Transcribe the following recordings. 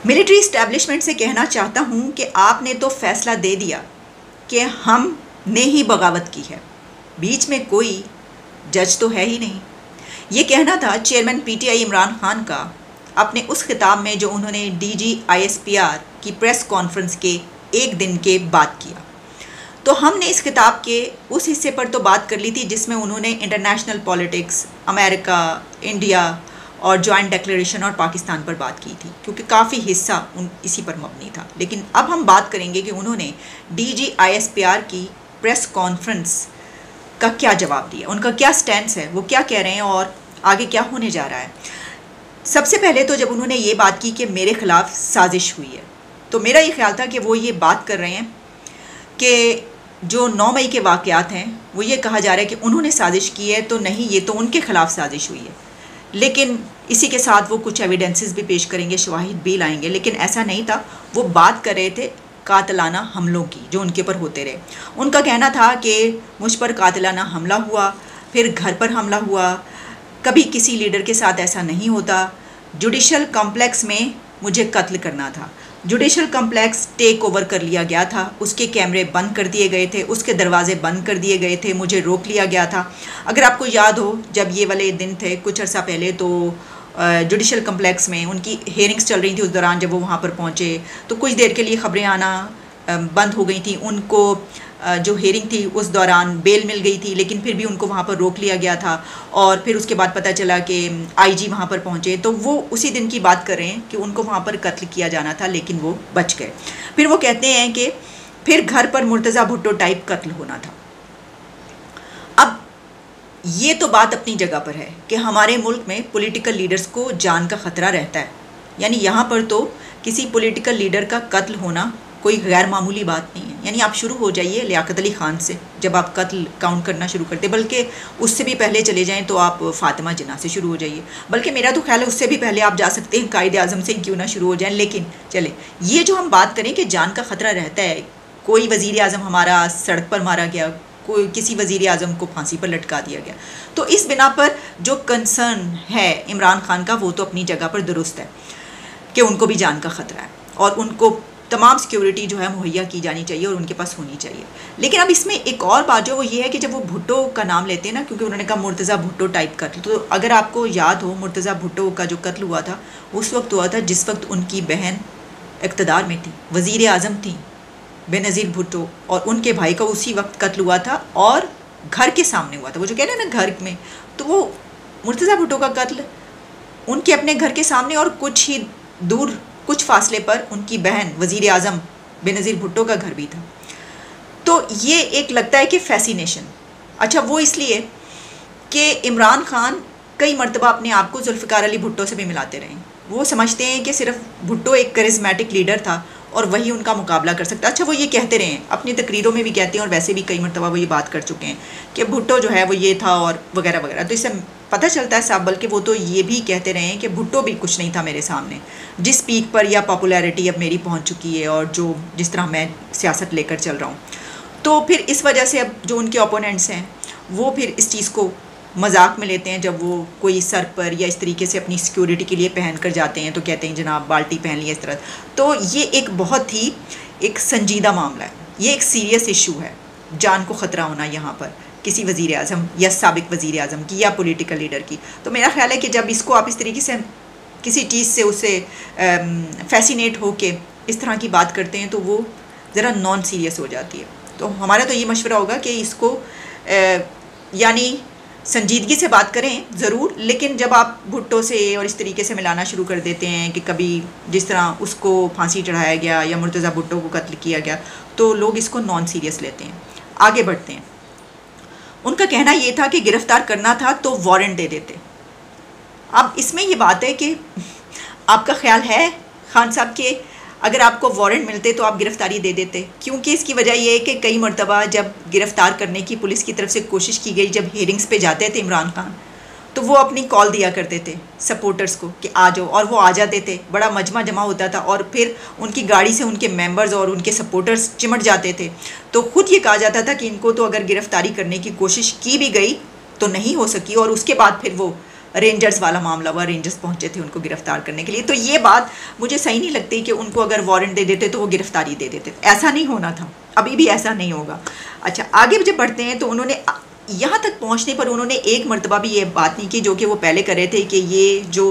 Military establishment से कहना चाहता हूँ कि आपने तो फैसला दे दिया कि हमने ही बगावत की है, बीच में कोई जज तो है ही नहीं। ये कहना था चेयरमैन पीटीआई इमरान खान का अपने उस खिताब में जो उन्होंने DGISPR की प्रेस कॉन्फ्रेंस के एक दिन के बाद किया। तो हमने इस खिताब के उस हिस्से पर तो बात कर ली थी जिसमें उन्होंने इंटरनेशनल पॉलिटिक्स, अमेरिका, इंडिया और जॉइंट डिक्लेरेशन और पाकिस्तान पर बात की थी, क्योंकि काफ़ी हिस्सा इसी पर मबनी था। लेकिन अब हम बात करेंगे कि उन्होंने DGISPR की प्रेस कॉन्फ्रेंस का क्या जवाब दिया, उनका क्या स्टैंड है, वो क्या कह रहे हैं और आगे क्या होने जा रहा है। सबसे पहले तो जब उन्होंने ये बात की कि मेरे ख़िलाफ़ साजिश हुई है, तो मेरा ये ख्याल था कि वो ये बात कर रहे हैं कि जो 9 मई के वाक़यात हैं वो ये कहा जा रहा है कि उन्होंने साजिश की है, तो नहीं, ये तो उनके ख़िलाफ़ साजिश हुई है। लेकिन इसी के साथ वो कुछ एविडेंसेस भी पेश करेंगे, शवाहिद भी लाएंगे, लेकिन ऐसा नहीं था। वो बात कर रहे थे कातिलाना हमलों की जो उनके पर होते रहे। उनका कहना था कि मुझ पर कातिलाना हमला हुआ, फिर घर पर हमला हुआ, कभी किसी लीडर के साथ ऐसा नहीं होता। जुडिशल कॉम्प्लेक्स में मुझे कत्ल करना था, जुडिशल कॉम्प्लेक्स टेक ओवर कर लिया गया था, उसके कैमरे बंद कर दिए गए थे, उसके दरवाजे बंद कर दिए गए थे, मुझे रोक लिया गया था। अगर आपको याद हो, जब ये वाले दिन थे कुछ अर्सा पहले, तो जुडिशल कॉम्प्लेक्स में उनकी हेयरिंग्स चल रही थी। उस दौरान जब वो वहाँ पर पहुँचे तो कुछ देर के लिए ख़बरें आना बंद हो गई थी। उनको जो हेयरिंग थी उस दौरान बेल मिल गई थी, लेकिन फिर भी उनको वहाँ पर रोक लिया गया था। और फिर उसके बाद पता चला कि IG वहाँ पर पहुँचे, तो वो उसी दिन की बात कर रहे हैं कि उनको वहाँ पर कत्ल किया जाना था, लेकिन वो बच गए। फिर वो कहते हैं कि फिर घर पर मुर्तज़ा भुट्टो टाइप कत्ल होना था। अब ये तो बात अपनी जगह पर है कि हमारे मुल्क में पॉलिटिकल लीडर्स को जान का ख़तरा रहता है, यानी यहाँ पर तो किसी पॉलिटिकल लीडर का कत्ल होना कोई गैर मामूली बात नहीं है। यानी आप शुरू हो जाइए लियाकत अली ख़ान से, जब आप कत्ल काउंट करना शुरू करते, बल्कि उससे भी पहले चले जाएं तो आप फ़ातिमा जिन्ना से शुरू हो जाइए, बल्कि मेरा तो ख्याल है उससे भी पहले आप जा सकते हैं कायद आज़म से, क्यों ना शुरू हो जाएं। लेकिन चले, ये जो हम बात करें कि जान का ख़तरा रहता है, कोई वज़ीर आज़म हमारा सड़क पर मारा गया, कोई किसी वज़ीर आज़म को फांसी पर लटका दिया गया, तो इस बिना पर जो कंसर्न है इमरान खान का वो तो अपनी जगह पर दुरुस्त है कि उनको भी जान का ख़तरा है और उनको तमाम सिक्योरिटी जो है मुहैया की जानी चाहिए और उनके पास होनी चाहिए। लेकिन अब इसमें एक और बात जो वो ये है कि जब वो भुट्टो का नाम लेते हैं ना, क्योंकि उन्होंने कहा मुर्तज़ा भुट्टो टाइप कत्ल, तो अगर आपको याद हो मुर्तज़ा भुट्टो का जो कत्ल हुआ था उस वक्त हुआ था जिस वक्त उनकी बहन इक़्तिदार में थी, वज़ीर आज़म थी बेनज़ीर भुट्टो, और उनके भाई का उसी वक्त कत्ल हुआ था और घर के सामने हुआ था। वो जो कह रहे हैं ना घर में, तो वो मुर्तज़ा भुट्टो का कत्ल उनके अपने घर के सामने और कुछ ही दूर कुछ फासले पर उनकी बहन वज़ीर आज़म बेनज़ीर भुट्टो का घर भी था। तो ये एक लगता है कि फैसिनेशन, अच्छा वो इसलिए कि इमरान खान कई मरतबा अपने आप को जुल्फ़िकार अली भुट्टो से भी मिलाते रहे। वो समझते हैं कि सिर्फ भुट्टो एक करिस्मेटिक लीडर था और वही उनका मुकाबला कर सकता। अच्छा वो ये कहते रहे, अपनी तकरीरों में भी कहते हैं और वैसे भी कई मरतबा वो ये बात कर चुके हैं कि भुट्टो जो है वो ये था और वगैरह वगैरह। तो इससे पता चलता है साहब, बल्कि वो तो ये भी कहते रहे हैं कि भुट्टो भी कुछ नहीं था मेरे सामने, जिस पीक पर या पॉपुलैरिटी अब मेरी पहुंच चुकी है और जो जिस तरह मैं सियासत लेकर चल रहा हूँ। तो फिर इस वजह से अब जो उनके ओपोनेंट्स हैं वो फिर इस चीज़ को मजाक में लेते हैं। जब वो कोई सर पर या इस तरीके से अपनी सिक्योरिटी के लिए पहन कर जाते हैं तो कहते हैं जनाब बाल्टी पहन लिया इस तरह। तो ये एक बहुत ही एक संजीदा मामला है, ये एक सीरियस इशू है, जान को ख़तरा होना यहाँ पर किसी वज़ीर आज़म या साबिक वज़ीर आज़म की या पॉलिटिकल लीडर की। तो मेरा ख्याल है कि जब इसको आप इस तरीके से किसी चीज़ से उसे फैसिनेट हो के इस तरह की बात करते हैं तो वो ज़रा नॉन सीरियस हो जाती है। तो हमारा तो ये मशवरा होगा कि इसको यानी संजीदगी से बात करें ज़रूर, लेकिन जब आप भुट्टो से और इस तरीके से मिलाना शुरू कर देते हैं कि कभी जिस तरह उसको फांसी चढ़ाया गया या मुर्तज़ा भुट्टो को कत्ल किया गया, तो लोग इसको नॉन सीरियस लेते हैं, आगे बढ़ते हैं। उनका कहना ये था कि गिरफ़्तार करना था तो वारंट दे देते। अब इसमें ये बात है कि आपका ख्याल है खान साहब के अगर आपको वारंट मिलते तो आप गिरफ़्तारी दे देते, क्योंकि इसकी वजह यह है कि कई मरतबा जब गिरफ़्तार करने की पुलिस की तरफ से कोशिश की गई, जब हेयरिंग्स पे जाते थे इमरान खान, तो वो अपनी कॉल दिया करते थे सपोर्टर्स को कि आ जाओ, और वो आ जाते थे, बड़ा मजमा जमा होता था और फिर उनकी गाड़ी से उनके मेंबर्स और उनके सपोर्टर्स चिमट जाते थे। तो ख़ुद ये कहा जाता था कि इनको तो अगर गिरफ़्तारी करने की कोशिश की भी गई तो नहीं हो सकी, और उसके बाद फिर वो रेंजर्स वाला मामला हुआ, रेंजर्स पहुंचे थे उनको गिरफ्तार करने के लिए। तो ये बात मुझे सही नहीं लगती कि उनको अगर वारंट दे देते तो वो गिरफ्तारी दे देते, ऐसा नहीं होना था, अभी भी ऐसा नहीं होगा। अच्छा, आगे जब बढ़ते हैं तो उन्होंने यहाँ तक पहुँचने पर उन्होंने एक मरतबा भी ये बात नहीं की जो कि वो पहले कर रहे थे कि ये जो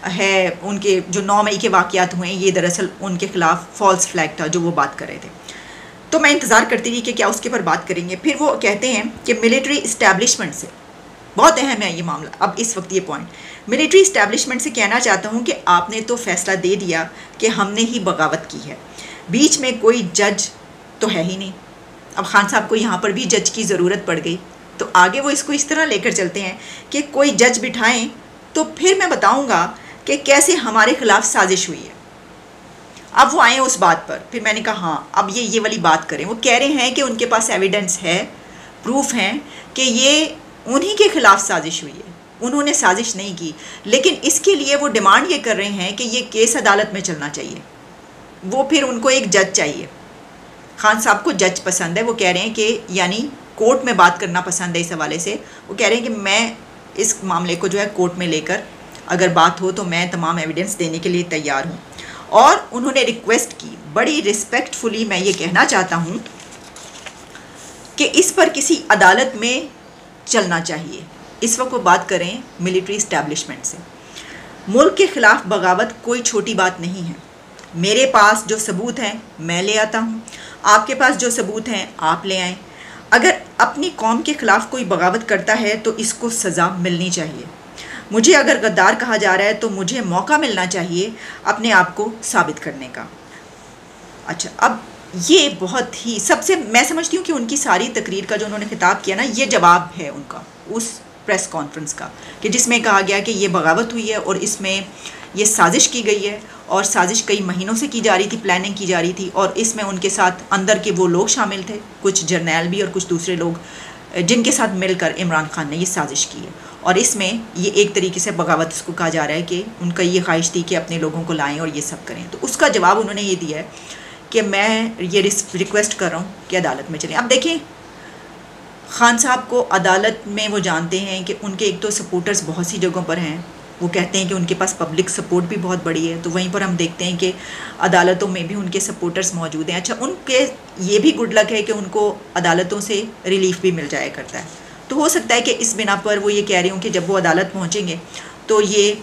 है उनके जो 9 मई के वाक़यात हुए हैं ये दरअसल उनके ख़िलाफ़ फॉल्स फ्लैग था जो वो बात कर रहे थे। तो मैं इंतज़ार करती रही कि क्या उसके ऊपर बात करेंगे। फिर वो कहते हैं कि मिलिट्री इस्टेब्लिशमेंट से, बहुत अहम है ये मामला अब इस वक्त ये पॉइंट, मिलिट्री इस्टेब्लिशमेंट से कहना चाहता हूँ कि आपने तो फैसला दे दिया कि हमने ही बगावत की है, बीच में कोई जज तो है ही नहीं। अब खान साहब को यहाँ पर भी जज की ज़रूरत पड़ गई, तो आगे वो इसको इस तरह लेकर चलते हैं कि कोई जज बिठाएं तो फिर मैं बताऊँगा कि कैसे हमारे ख़िलाफ़ साजिश हुई है। अब वो आए उस बात पर, फिर मैंने कहा हाँ अब ये वाली बात करें। वो कह रहे हैं कि उनके पास एविडेंस है, प्रूफ हैं कि ये उन्हीं के ख़िलाफ़ साजिश हुई है, उन्होंने साजिश नहीं की, लेकिन इसके लिए वो डिमांड ये कर रहे हैं कि ये केस अदालत में चलना चाहिए। वो फिर उनको एक जज चाहिए। खान साहब को जज पसंद है, वो कह रहे हैं कि यानी कोर्ट में बात करना पसंद है। इस हवाले से वो कह रहे हैं कि मैं इस मामले को जो है कोर्ट में लेकर अगर बात हो तो मैं तमाम एविडेंस देने के लिए तैयार हूँ। और उन्होंने रिक्वेस्ट की, बड़ी रिस्पेक्टफुली मैं ये कहना चाहता हूँ कि इस पर किसी अदालत में चलना चाहिए। इस वक्त वो बात करें मिलिट्री इस्टेब्लिशमेंट से। मुल्क के ख़िलाफ़ बगावत कोई छोटी बात नहीं है। मेरे पास जो सबूत हैं मैं ले आता हूँ, आपके पास जो सबूत हैं आप ले आएँ। अगर अपनी कौम के ख़िलाफ़ कोई बगावत करता है तो इसको सज़ा मिलनी चाहिए। मुझे अगर गद्दार कहा जा रहा है तो मुझे मौका मिलना चाहिए अपने आप को साबित करने का। अच्छा, अब ये बहुत ही सबसे मैं समझती हूँ कि उनकी सारी तकरीर का जो उन्होंने खिताब किया ना, ये जवाब है उनका उस प्रेस कॉन्फ्रेंस का कि जिसमें कहा गया कि ये बगावत हुई है और इसमें ये साजिश की गई है और साजिश कई महीनों से की जा रही थी, प्लानिंग की जा रही थी और इसमें उनके साथ अंदर के वो लोग शामिल थे, कुछ जर्नैल भी और कुछ दूसरे लोग, जिनके साथ मिलकर इमरान खान ने ये साजिश की है। और इसमें ये एक तरीके से बगावत इसको कहा जा रहा है कि उनका ये ख्वाहिश थी कि अपने लोगों को लाएं और ये सब करें। तो उसका जवाब उन्होंने ये दिया है कि मैं ये रिक्वेस्ट कर रहा हूँ कि अदालत में चलें। अब देखें, खान साहब को अदालत में वो जानते हैं कि उनके एक तो सपोर्टर्स बहुत सी जगहों पर हैं, वो कहते हैं कि उनके पास पब्लिक सपोर्ट भी बहुत बड़ी है, तो वहीं पर हम देखते हैं कि अदालतों में भी उनके सपोर्टर्स मौजूद हैं। अच्छा, उनके ये भी गुड लक है कि उनको अदालतों से रिलीफ भी मिल जाया करता है। तो हो सकता है कि इस बिना पर वो ये कह रही हूँ कि जब वो अदालत पहुँचेंगे तो ये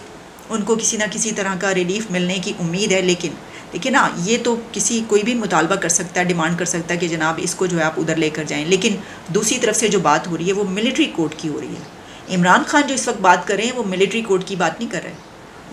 उनको किसी ना किसी तरह का रिलीफ मिलने की उम्मीद है। लेकिन देखिए ना, ये तो कोई भी मुतालबा कर सकता है, डिमांड कर सकता है कि जनाब इसको जो है आप उधर लेकर जाएं। लेकिन दूसरी तरफ से जो बात हो रही है वो मिलिट्री कोर्ट की हो रही है। इमरान खान जो इस वक्त बात कर रहे हैं वो मिलिट्री कोर्ट की बात नहीं कर रहे,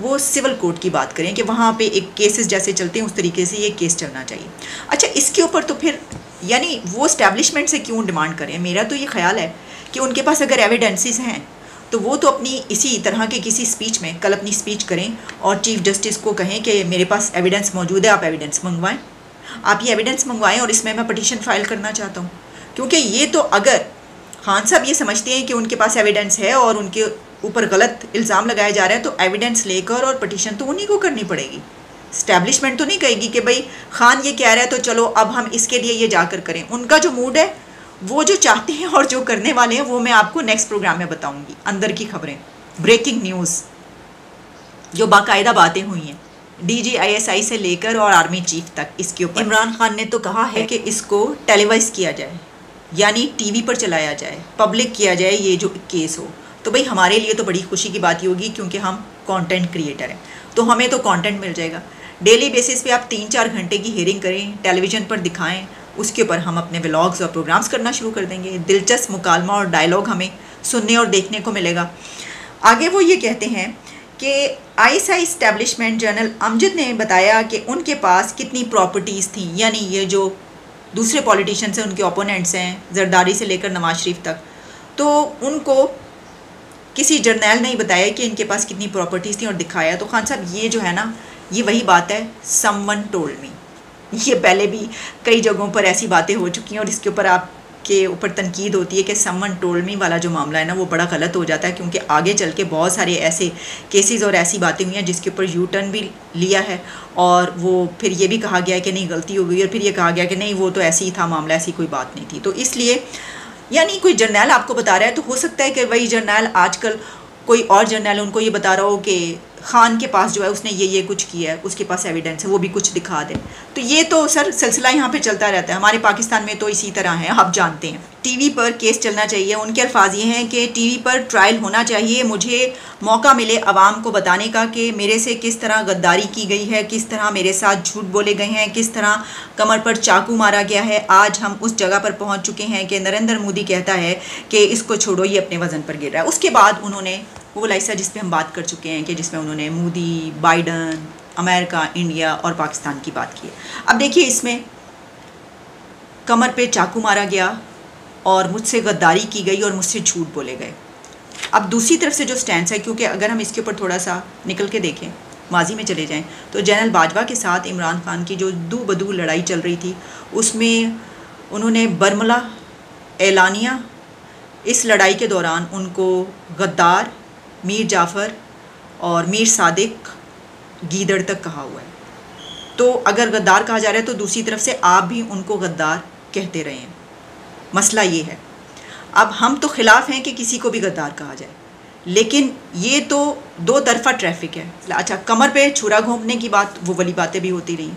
वो सिविल कोर्ट की बात करें कि वहाँ पे एक केसेस जैसे चलते हैं उस तरीके से ये केस चलना चाहिए। अच्छा, इसके ऊपर तो फिर यानी वो इस्टेब्लिशमेंट से क्यों डिमांड करें? मेरा तो ये ख्याल है कि उनके पास अगर एविडेंसेस हैं तो वो तो अपनी इसी तरह के किसी स्पीच में कल अपनी स्पीच करें और चीफ जस्टिस को कहें कि मेरे पास एविडेंस मौजूद है, आप एविडेंस मंगवाएं, आप ये एविडेंस मंगवाएं और इसमें मैं पटिशन फाइल करना चाहता हूँ। क्योंकि ये तो अगर खान साहब ये समझते हैं कि उनके पास एविडेंस है और उनके ऊपर गलत इल्ज़ाम लगाया जा रहा है तो एविडेंस लेकर और पटिशन तो उन्हीं को करनी पड़ेगी। इस्टेब्लिशमेंट तो नहीं कहेगी कि भाई खान ये कह रहा है तो चलो अब हम इसके लिए ये जाकर करें। उनका जो मूड है, वो जो चाहते हैं और जो करने वाले हैं वो मैं आपको नेक्स्ट प्रोग्राम में बताऊंगी। अंदर की खबरें, ब्रेकिंग न्यूज़, जो बाकायदा बातें हुई हैं DGISI से लेकर और आर्मी चीफ तक, इसके ऊपर इमरान खान ने तो कहा है कि इसको टेलीवाइज किया जाए, यानी टीवी पर चलाया जाए, पब्लिक किया जाए ये जो केस हो। तो भाई हमारे लिए तो बड़ी खुशी की बात ही होगी क्योंकि हम कंटेंट क्रिएटर हैं, तो हमें तो कंटेंट मिल जाएगा। डेली बेसिस पे आप 3-4 घंटे की हियरिंग करें, टेलीविज़न पर दिखाएं, उसके ऊपर हम अपने व्लॉग्स और प्रोग्राम्स करना शुरू कर देंगे। दिलचस्प मुकालमा और डायलॉग हमें सुनने और देखने को मिलेगा। आगे वो ये कहते हैं कि ISI इस्टेब्लिशमेंट जनरल अमजद ने बताया कि उनके पास कितनी प्रॉपर्टीज़ थी, यानी ये जो दूसरे पॉलिटिशियंस हैं, उनके ओपोनेंट्स हैं, जरदारी से लेकर नवाज शरीफ तक, तो उनको किसी जर्नैल ने ही बताया कि इनके पास कितनी प्रॉपर्टीज़ थी और दिखाया। तो खान साहब ये जो है ना, ये वही बात है, समवन टोल्ड मी। ये पहले भी कई जगहों पर ऐसी बातें हो चुकी हैं और इसके ऊपर आपके ऊपर तनकीद होती है कि समवन टोल्ड मी वाला जो मामला है ना, वो बड़ा गलत हो जाता है क्योंकि आगे चल के बहुत सारे ऐसे केसेस और ऐसी बातें हुई हैं जिसके ऊपर यू टर्न भी लिया है और वो फिर ये भी कहा गया है कि नहीं गलती हो गई और फिर ये कहा गया कि नहीं वो तो ऐसे ही था मामला, ऐसी कोई बात नहीं थी। तो इसलिए यानी कोई जर्नैल आपको बता रहा है तो हो सकता है कि वही जर्नैल आजकल कोई और जर्नल उनको ये बता रहा हो कि खान के पास जो है उसने ये कुछ किया है, उसके पास एविडेंस है, वो भी कुछ दिखा दे। तो ये तो सर सिलसिला यहाँ पे चलता रहता है। हमारे पाकिस्तान में तो इसी तरह है, आप जानते हैं। टीवी पर केस चलना चाहिए, उनके अल्फाज ये हैं कि टीवी पर ट्रायल होना चाहिए, मुझे मौका मिले आवाम को बताने का कि मेरे से किस तरह गद्दारी की गई है, किस तरह मेरे साथ झूठ बोले गए हैं, किस तरह कमर पर चाकू मारा गया है। आज हम उस जगह पर पहुँच चुके हैं कि नरेंद्र मोदी कहता है कि इसको छोड़ो, ये अपने वज़न पर गिर रहा है। उसके बाद उन्होंने वो लाइसा जिस पे हम बात कर चुके हैं कि जिसमें उन्होंने मोदी, बाइडन, अमेरिका, इंडिया और पाकिस्तान की बात की है। अब देखिए, इसमें कमर पे चाकू मारा गया और मुझसे गद्दारी की गई और मुझसे झूठ बोले गए। अब दूसरी तरफ से जो स्टैंड है, क्योंकि अगर हम इसके ऊपर थोड़ा सा निकल के देखें, माजी में चले जाएं, तो जनरल बाजवा के साथ इमरान खान की जो दू बदू लड़ाई चल रही थी, उसमें उन्होंने बरमला एलानिया, इस लड़ाई के दौरान उनको गद्दार, मीर जाफ़र और मीर सादिक, गीदड़ तक कहा हुआ है। तो अगर गद्दार कहा जा रहा है तो दूसरी तरफ से आप भी उनको गद्दार कहते रहे हैं। मसला ये है, अब हम तो खिलाफ हैं कि किसी को भी गद्दार कहा जाए, लेकिन ये तो दो तरफा ट्रैफिक है। अच्छा, कमर पे छुरा घोंपने की बात, वो वाली बातें भी होती रही,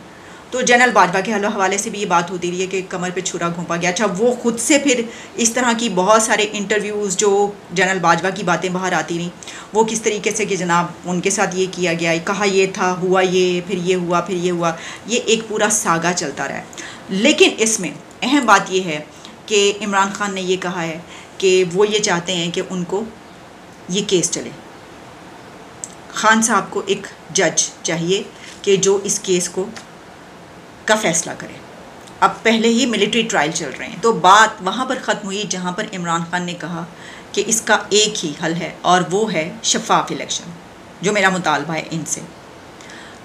तो जनरल बाजवा के हवाले से भी ये बात होती रही है कि कमर पे छुरा घोंपा गया। अच्छा, वो खुद से फिर इस तरह की बहुत सारे इंटरव्यूज़ जो जनरल बाजवा की बातें बाहर आती रहीं, वो किस तरीके से कि जनाब उनके साथ ये किया गया, कहा ये था, हुआ ये, फिर ये हुआ, फिर ये हुआ, ये एक पूरा सागा चलता रहा है। लेकिन इसमें अहम बात ये है कि इमरान खान ने ये कहा है कि वो ये चाहते हैं कि उनको ये केस चले। खान साहब को एक जज चाहिए कि जो इस केस का फ़ैसला करे। अब पहले ही मिलिट्री ट्रायल चल रहे हैं, तो बात वहाँ पर ख़त्म हुई जहाँ पर इमरान खान ने कहा कि इसका एक ही हल है और वो है शफाफ इलेक्शन, जो मेरा मुतालबा है इनसे।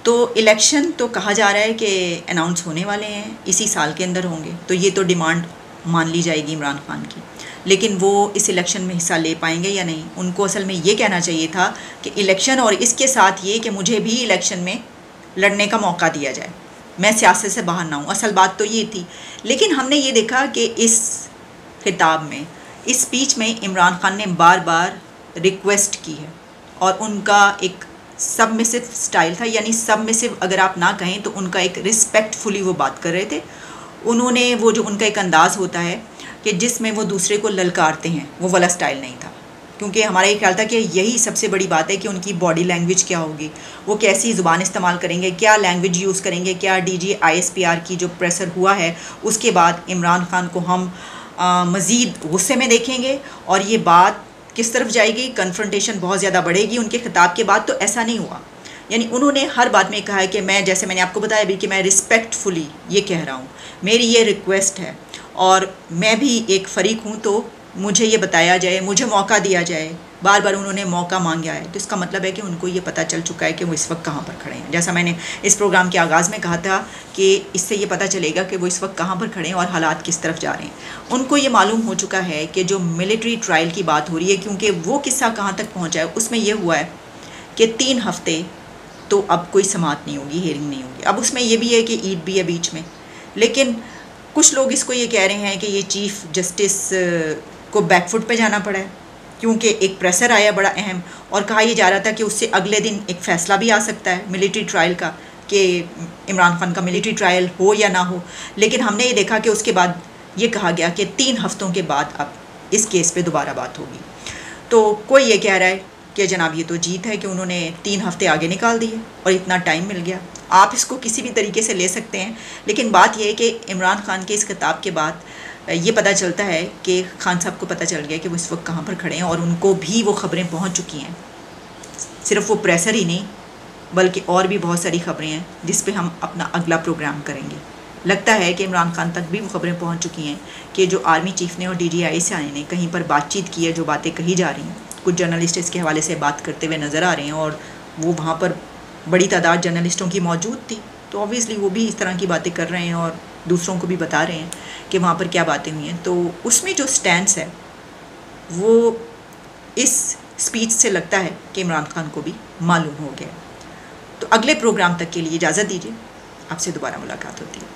तो इलेक्शन तो कहा जा रहा है कि अनाउंस होने वाले हैं, इसी साल के अंदर होंगे, तो ये तो डिमांड मान ली जाएगी इमरान खान की। लेकिन वो इस इलेक्शन में हिस्सा ले पाएंगे या नहीं, उनको असल में ये कहना चाहिए था कि इलेक्शन और इसके साथ ये कि मुझे भी इलेक्शन में लड़ने का मौका दिया जाए, मैं सियासत से बाहर ना हूँ। असल बात तो ये थी। लेकिन हमने ये देखा कि इस खिताब में, इस स्पीच में इमरान खान ने बार बार रिक्वेस्ट की है और उनका एक सबमिसिव स्टाइल था, यानी सबमिसिव अगर आप ना कहें तो उनका एक रिस्पेक्टफुली वो बात कर रहे थे। उन्होंने वो जो उनका एक अंदाज़ होता है कि जिसमें वो दूसरे को ललकारते हैं, वो वाला स्टाइल नहीं था। क्योंकि हमारा ये ख्याल था कि यही सबसे बड़ी बात है कि उनकी बॉडी लैंग्वेज क्या होगी, वो कैसी ज़ुबान इस्तेमाल करेंगे, क्या लैंग्वेज यूज़ करेंगे, क्या DG ISPR की जो प्रेशर हुआ है उसके बाद इमरान खान को हम मज़ीद गुस्से में देखेंगे और ये बात किस तरफ जाएगी, कन्फ्रंटेशन बहुत ज़्यादा बढ़ेगी उनके खिताब के बाद। तो ऐसा नहीं हुआ, यानी उन्होंने हर बात में कहा है कि मैं, जैसे मैंने आपको बताया भी, कि मैं रिस्पेक्टफुली ये कह रहा हूँ, मेरी ये रिक्वेस्ट है और मैं भी एक फ़रीक हूँ, तो मुझे ये बताया जाए, मुझे मौका दिया जाए। बार बार उन्होंने मौका मांगा है, तो इसका मतलब है कि उनको ये पता चल चुका है कि वो इस वक्त कहाँ पर खड़े हैं। जैसा मैंने इस प्रोग्राम के आगाज़ में कहा था कि इससे ये पता चलेगा कि वो इस वक्त कहाँ पर खड़े हैं और हालात किस तरफ जा रहे हैं। उनको ये मालूम हो चुका है कि जो मिलिट्री ट्रायल की बात हो रही है, क्योंकि वो किस्सा कहाँ तक पहुँचा है, उसमें यह हुआ है कि 3 हफ्ते तो अब कोई समाअत नहीं होगी, हेयरिंग नहीं होगी। अब उसमें यह भी है कि ईद भी है बीच में, लेकिन कुछ लोग इसको ये कह रहे हैं कि ये चीफ़ जस्टिस को बैकफुट पे जाना पड़ा है, क्योंकि एक प्रेशर आया बड़ा अहम, और कहा यह जा रहा था कि उससे अगले दिन एक फ़ैसला भी आ सकता है मिलिट्री ट्रायल का, कि इमरान खान का मिलिट्री ट्रायल हो या ना हो। लेकिन हमने ये देखा कि उसके बाद ये कहा गया कि 3 हफ्तों के बाद अब इस केस पे दोबारा बात होगी। तो कोई ये कह रहा है कि जनाब ये तो जीत है कि उन्होंने 3 हफ्ते आगे निकाल दिए और इतना टाइम मिल गया। आप इसको किसी भी तरीके से ले सकते हैं, लेकिन बात यह है कि इमरान खान के इस खिताब के बाद ये पता चलता है कि खान साहब को पता चल गया कि वो इस वक्त कहाँ पर खड़े हैं, और उनको भी वो ख़बरें पहुँच चुकी हैं। सिर्फ वो प्रेशर ही नहीं, बल्कि और भी बहुत सारी ख़बरें हैं जिस पे हम अपना अगला प्रोग्राम करेंगे। लगता है कि इमरान खान तक भी वो ख़बरें पहुँच चुकी हैं कि जो आर्मी चीफ़ ने और DGI ने कहीं पर बातचीत की है, जो बातें कही जा रही हैं, कुछ जर्नलिस्ट इसके हवाले से बात करते हुए नज़र आ रहे हैं, और वो वहाँ पर बड़ी तादाद जर्नलिस्टों की मौजूद थी, तो ऑब्वियसली वो भी इस तरह की बातें कर रहे हैं और दूसरों को भी बता रहे हैं कि वहाँ पर क्या बातें हुई हैं। तो उसमें जो स्टैंस है वो इस स्पीच से लगता है कि इमरान खान को भी मालूम हो गया। तो अगले प्रोग्राम तक के लिए इजाज़त दीजिए, आपसे दोबारा मुलाकात होती है।